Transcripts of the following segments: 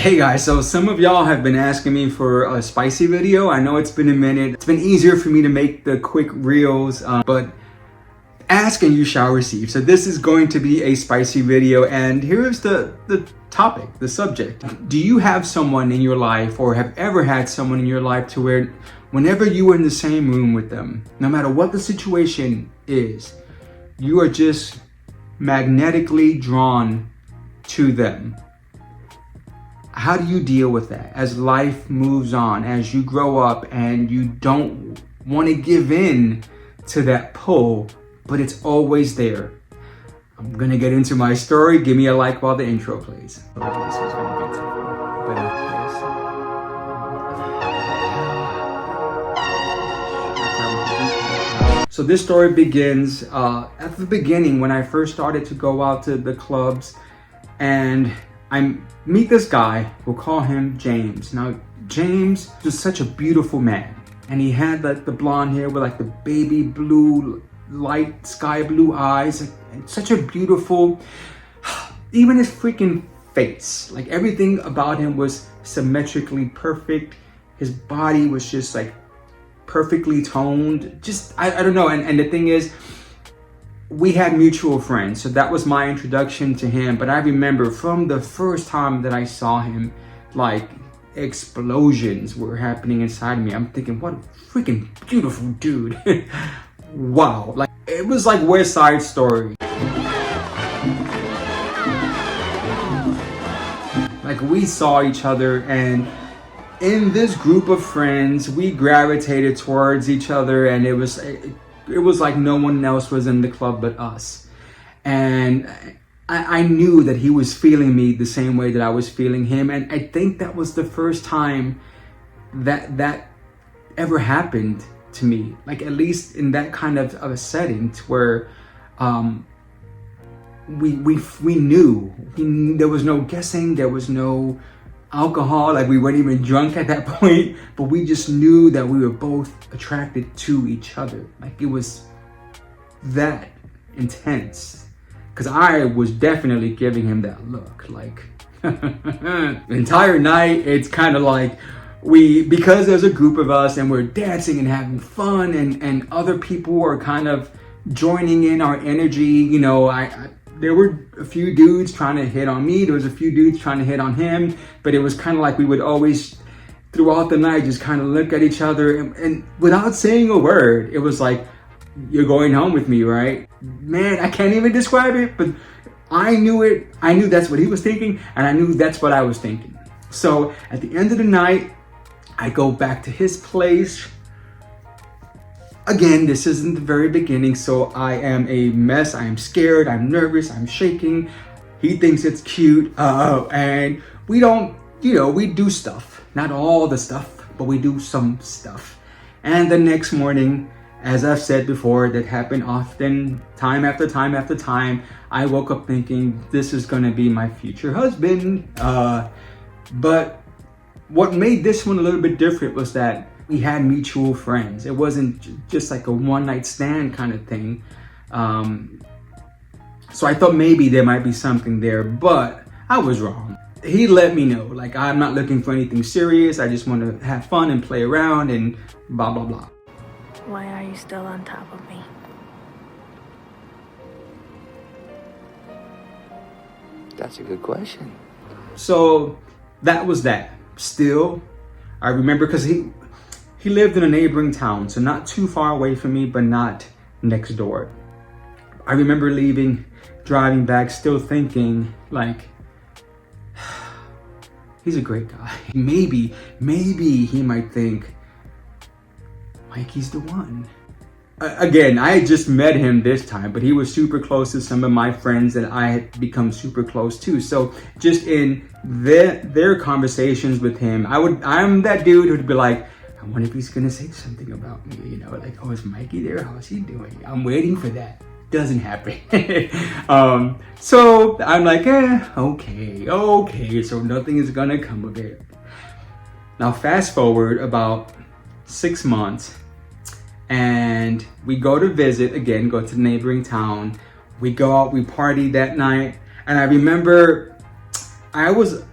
Hey guys, so some of y'all have been asking me for a spicy video. I know it's been a minute. It's been easier for me to make the quick reels, but ask and you shall receive. So this is going to be a spicy video, and here's the topic, the subject. Do you have someone in your life, or have ever had someone in your life to where whenever you were in the same room with them, no matter what the situation is, you are just magnetically drawn to them? How do you deal with that as life moves on, as you grow up and you don't want to give in to that pull, but it's always there? I'm gonna get into my story. Give me a like while the intro plays. So this story begins at the beginning when I first started to go out to the clubs, and I meet this guy. We'll call him James. Now, James was such a beautiful man, and he had like the blonde hair with like the baby blue, light sky blue eyes, and such a beautiful, even his freaking face, like everything about him was symmetrically perfect. His body was just like perfectly toned. Just, I don't know. And the thing is, we had mutual friends, so that was my introduction to him. But I remember from the first time that I saw him, like explosions were happening inside me. I'm thinking, what a freaking beautiful dude. Wow, like it was like West Side Story. Like we saw each other, and in this group of friends, we gravitated towards each other, and it was like no one else was in the club but us. And I knew that he was feeling me the same way that I was feeling him. And I think that was the first time that ever happened to me, like at least in that kind of a setting, to where we knew. There was no guessing, there was no alcohol, like we weren't even drunk at that point, but we just knew that we were both attracted to each other. Like it was that intense, because I was definitely giving him that look. Like the entire night, it's kind of like because there's a group of us and we're dancing and having fun, and other people are kind of joining in our energy. You know, there were a few dudes trying to hit on me. There was a few dudes trying to hit on him. But it was kind of like we would always, throughout the night, just kind of look at each other. And without saying a word, it was like, you're going home with me, right? Man, I can't even describe it. But I knew it. I knew that's what he was thinking. And I knew that's what I was thinking. So at the end of the night, I go back to his place. Again, this isn't the very beginning, so I am a mess. I am scared, I'm nervous, I'm shaking. He thinks it's cute, and we don't, we do stuff. Not all the stuff, but we do some stuff. And the next morning, as I've said before, that happened often, time after time after time, I woke up thinking, this is gonna be my future husband. But what made this one a little bit different was that we had mutual friends. It wasn't just like a one-night stand kind of thing. So I thought maybe there might be something there, but I was wrong. He let me know, like, I'm not looking for anything serious. I just want to have fun and play around and blah, blah, blah. Why are you still on top of me? That's a good question. So that was that. Still, I remember, because he lived in a neighboring town, so not too far away from me, but not next door. I remember leaving, driving back, still thinking, like, he's a great guy. Maybe he might think, Mikey's the one. Again, I had just met him this time, but he was super close to some of my friends that I had become super close to. So just in their conversations with him, I'm that dude who'd be like, I wonder if he's gonna say something about me, like, oh, is Mikey there? How's he doing? I'm waiting for that. Doesn't happen. So I'm like, okay, so nothing is gonna come of it. Now fast forward about 6 months, and we go to visit again, go to the neighboring town. We go out, we party that night, and I remember I was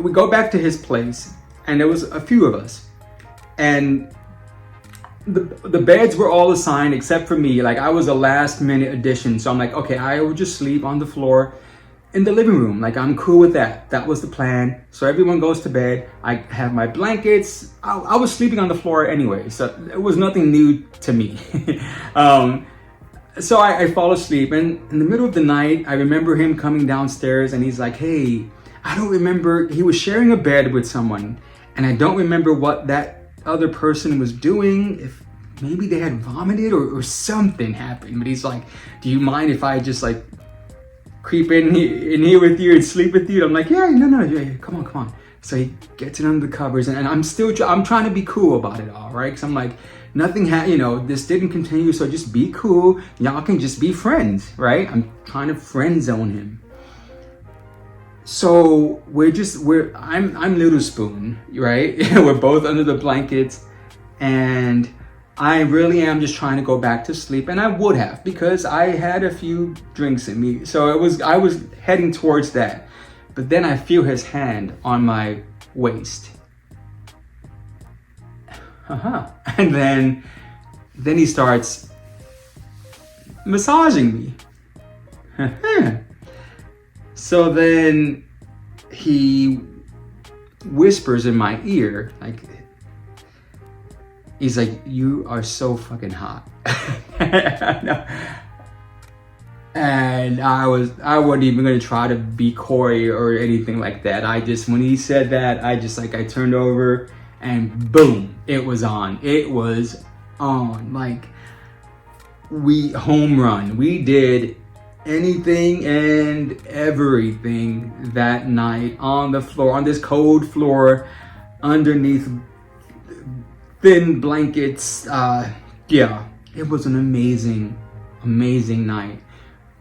we go back to his place, and there was a few of us, and the beds were all assigned except for me. Like, I was a last minute addition, so I'm like, okay, I will just sleep on the floor in the living room. Like, I'm cool with that. That was the plan. So everyone goes to bed. I have my blankets. I was sleeping on the floor anyway, so it was nothing new to me. So I fall asleep, and in the middle of the night, I remember him coming downstairs, and he's like, hey, I don't remember. He was sharing a bed with someone, and I don't remember what that other person was doing, if maybe they had vomited or something happened. But he's like, do you mind if I just like creep in here with you and sleep with you? I'm like, yeah, no, come on. So he gets it under the covers, and I'm trying to be cool about it all, right? Because I'm like, nothing this didn't continue, so just be cool. Y'all can just be friends, right? I'm trying to friend zone him. So I'm Little Spoon, right? We're both under the blankets, and I really am just trying to go back to sleep, and I would have, because I had a few drinks in me. So I was heading towards that, but then I feel his hand on my waist. And then he starts massaging me. So then he whispers in my ear, like, he's like, you are so fucking hot. And I wasn't even gonna try to be coy or anything like that. When he said that, I turned over, and boom, it was on. It was on. Like, home run. We did anything and everything that night on the floor, on this cold floor, underneath thin blankets. Yeah, it was an amazing night.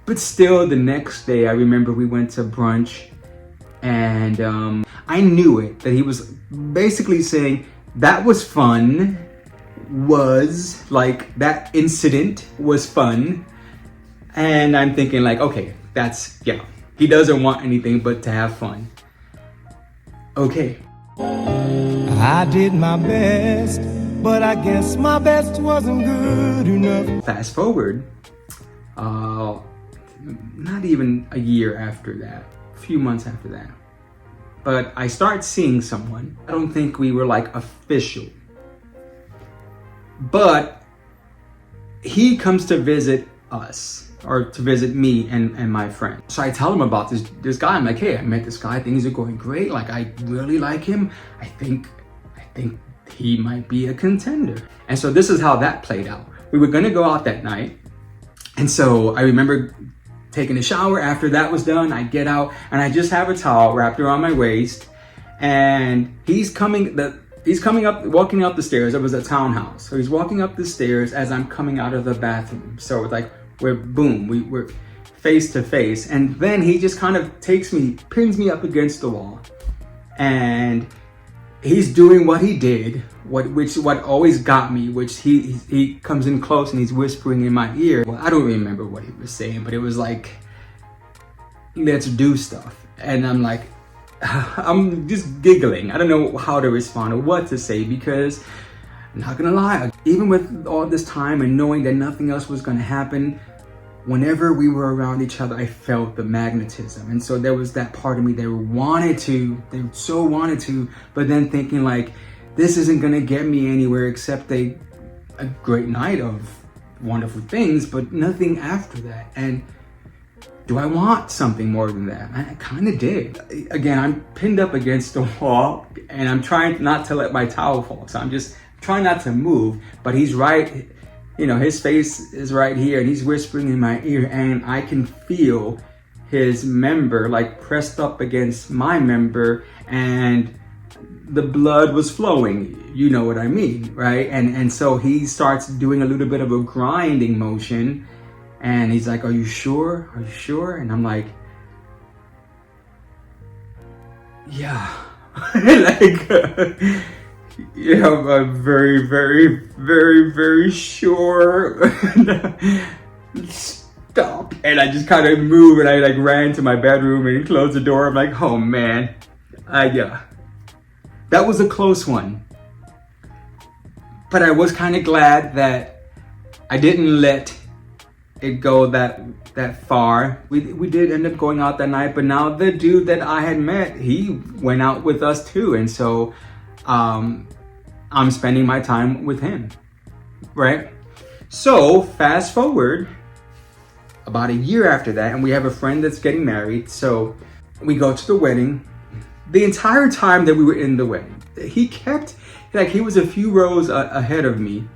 But still, the next day, I remember we went to brunch, and I knew it, that he was basically saying that was fun, that incident was fun. And I'm thinking like, okay, he doesn't want anything but to have fun. Okay. I did my best, but I guess my best wasn't good enough. Fast forward, not even a year after that, a few months after that. But I start seeing someone. I don't think we were like official, but he comes to visit us, or to visit me and my friend. So I tell him about this guy. I'm like, hey, I met this guy. Things are going great. Like, I really like him. I think he might be a contender. And so this is how that played out. We were gonna go out that night. And so I remember taking a shower. After that was done, I get out, and I just have a towel wrapped around my waist. And he's walking up the stairs. It was a townhouse. So he's walking up the stairs as I'm coming out of the bathroom. So like, we're face to face. And then he just kind of pins me up against the wall. And he's doing what he did, what always got me, which he comes in close and he's whispering in my ear. Well, I don't remember what he was saying, but it was like, let's do stuff. And I'm like, I'm just giggling. I don't know how to respond or what to say, because I'm not gonna lie, even with all this time and knowing that nothing else was gonna happen, whenever we were around each other, I felt the magnetism. And so there was that part of me that so wanted to, but then thinking like, this isn't gonna get me anywhere except a great night of wonderful things, but nothing after that. And do I want something more than that? I kind of did. Again, I'm pinned up against the wall, and I'm trying not to let my towel fall. So I'm just trying not to move, but he's right, his face is right here, and he's whispering in my ear, and I can feel his member like pressed up against my member, and the blood was flowing. You know what I mean, right? And so he starts doing a little bit of a grinding motion, and he's like, are you sure? Are you sure? And I'm like, yeah. Like, I'm very, very, very, very sure. Stop. And I just kind of moved, and I like ran to my bedroom and closed the door. I'm like, oh man, Yeah, that was a close one. But I was kind of glad that I didn't let it go that far. We did end up going out that night, but now the dude that I had met, he went out with us too, and so I'm spending my time with him, right? So fast forward about a year after that, and we have a friend that's getting married. So we go to the wedding. The entire time that we were in the wedding, he kept, like, he was a few rows ahead of me.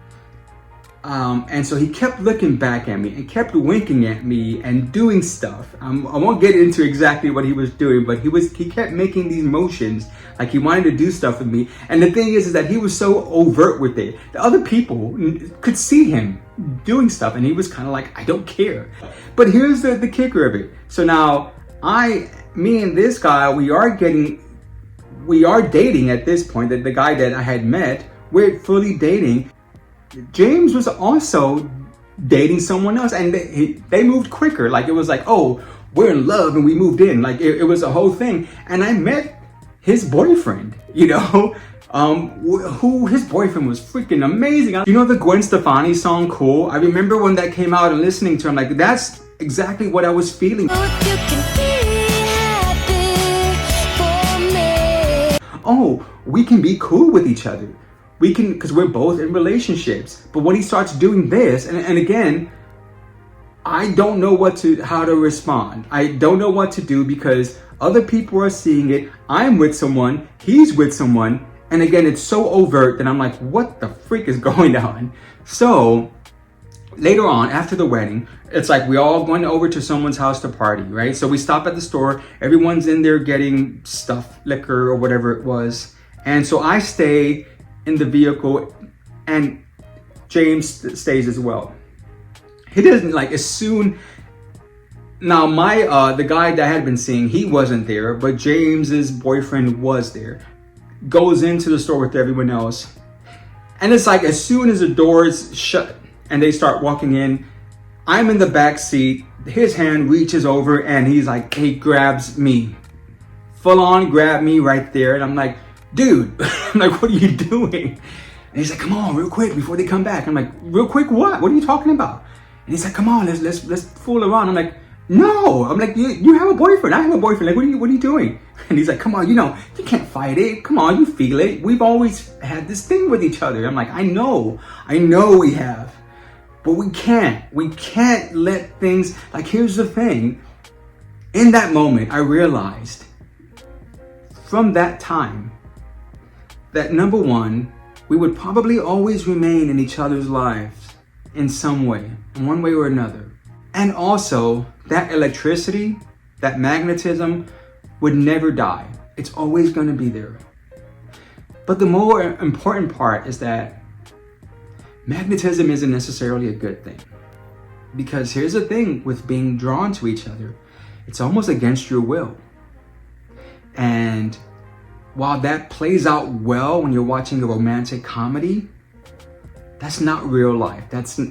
And so he kept looking back at me and kept winking at me and doing stuff. I won't get into exactly what he was doing, but he kept making these motions like he wanted to do stuff with me. And the thing is that he was so overt with it. The other people could see him doing stuff, and he was kind of like, I don't care. But here's the kicker of it. So now me and this guy, we are dating at this point. That the guy that I had met, we're fully dating. James was also dating someone else, and they moved quicker. Like, it was like, oh, we're in love and we moved in. Like, it was a whole thing. And I met his boyfriend, who his boyfriend was freaking amazing. You know the Gwen Stefani song Cool? I remember when that came out and listening to him, like, that's exactly what I was feeling. Oh, we can be cool with each other. We can, because we're both in relationships. But when he starts doing this, and again, I don't know how to respond. I don't know what to do because other people are seeing it. I'm with someone, he's with someone. And again, it's so overt that I'm like, what the freak is going on? So later on, after the wedding, it's like we all going over to someone's house to party, right? So we stop at the store. Everyone's in there getting stuff, liquor or whatever it was. And so I stay in the vehicle, and James stays as well. He doesn't, like, as soon, now the guy that I had been seeing, he wasn't there, but James's boyfriend was there. Goes into the store with everyone else. And it's like, as soon as the doors shut and they start walking in, I'm in the back seat, his hand reaches over and he's like, he grabs me. Full on grab me right there. And I'm like, dude, I'm like, what are you doing? And he's like, come on, real quick before they come back. I'm like, real quick, what? What are you talking about? And he's like, come on, let's fool around. I'm like, no. I'm like, you have a boyfriend. I have a boyfriend. Like, what are you doing? And he's like, come on, you can't fight it. Come on, you feel it. We've always had this thing with each other. I'm like, I know we have, but we can't let things, like, here's the thing. In that moment, I realized from that time, that number one, we would probably always remain in each other's lives in some way, in one way or another. And also, that electricity, that magnetism would never die. It's always going to be there. But the more important part is that magnetism isn't necessarily a good thing. Because here's the thing with being drawn to each other, it's almost against your will. And while that plays out well when you're watching a romantic comedy, that's not real life.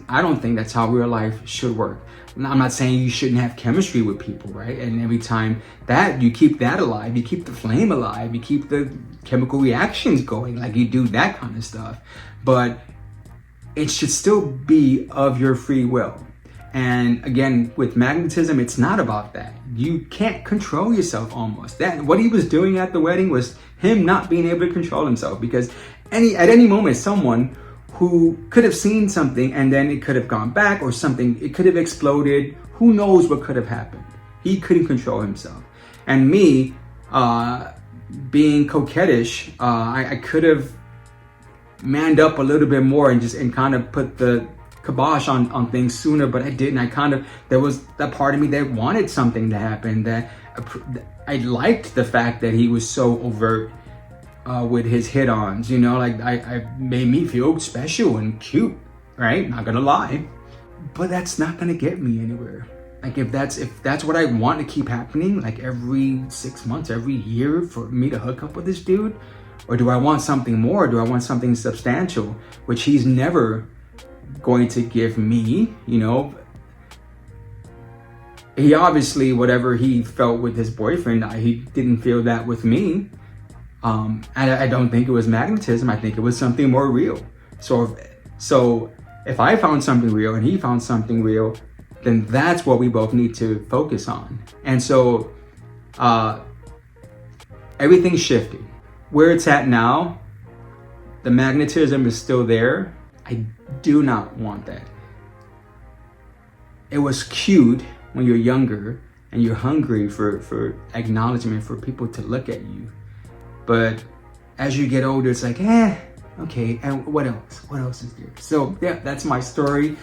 I don't think that's how real life should work. I'm not saying you shouldn't have chemistry with people, right? And every time that you keep that alive, you keep the flame alive, you keep the chemical reactions going, like you do that kind of stuff. But it should still be of your free will. And again, with magnetism, it's not about that. You can't control yourself almost. What he was doing at the wedding was him not being able to control himself, because at any moment, someone who could have seen something and then it could have gone back, or something, it could have exploded. Who knows what could have happened? He couldn't control himself. And me, being coquettish, I could have manned up a little bit more and kind of put the kibosh on things sooner, but I didn't. There was that part of me that wanted something to happen, that I liked the fact that he was so overt with his hit-ons, like I made me feel special and cute, right? Not gonna lie. But that's not gonna get me anywhere. Like, if that's what I want to keep happening, like every 6 months, every year, for me to hook up with this dude, or do I want something more? Do I want something substantial, which he's never going to give me? He obviously, whatever he felt with his boyfriend, he didn't feel that with me. I don't think it was magnetism. I think it was something more real. So if I found something real and he found something real, then that's what we both need to focus on. And so everything's shifting. Where it's at now, the magnetism is still there. I do not want that. It was cute when you're younger and you're hungry for acknowledgement, for people to look at you. But as you get older, it's like, okay, and what else? What else is there? So yeah, that's my story.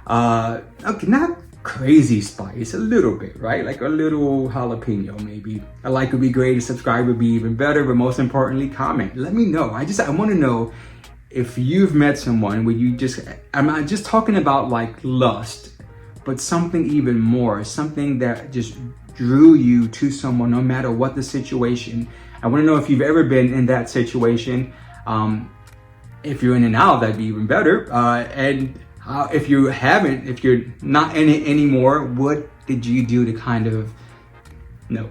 Okay, not crazy spice, a little bit, right? Like a little jalapeno maybe. A like would be great, a subscribe would be even better, but most importantly, comment. Let me know. I want to know if you've met someone where I'm not just talking about like lust, but something even more, something that just drew you to someone no matter what the situation. I want to know if you've ever been in that situation. If you're in and out, that'd be even better. And if you haven't, if you're not in it anymore, what did you do to kind of know?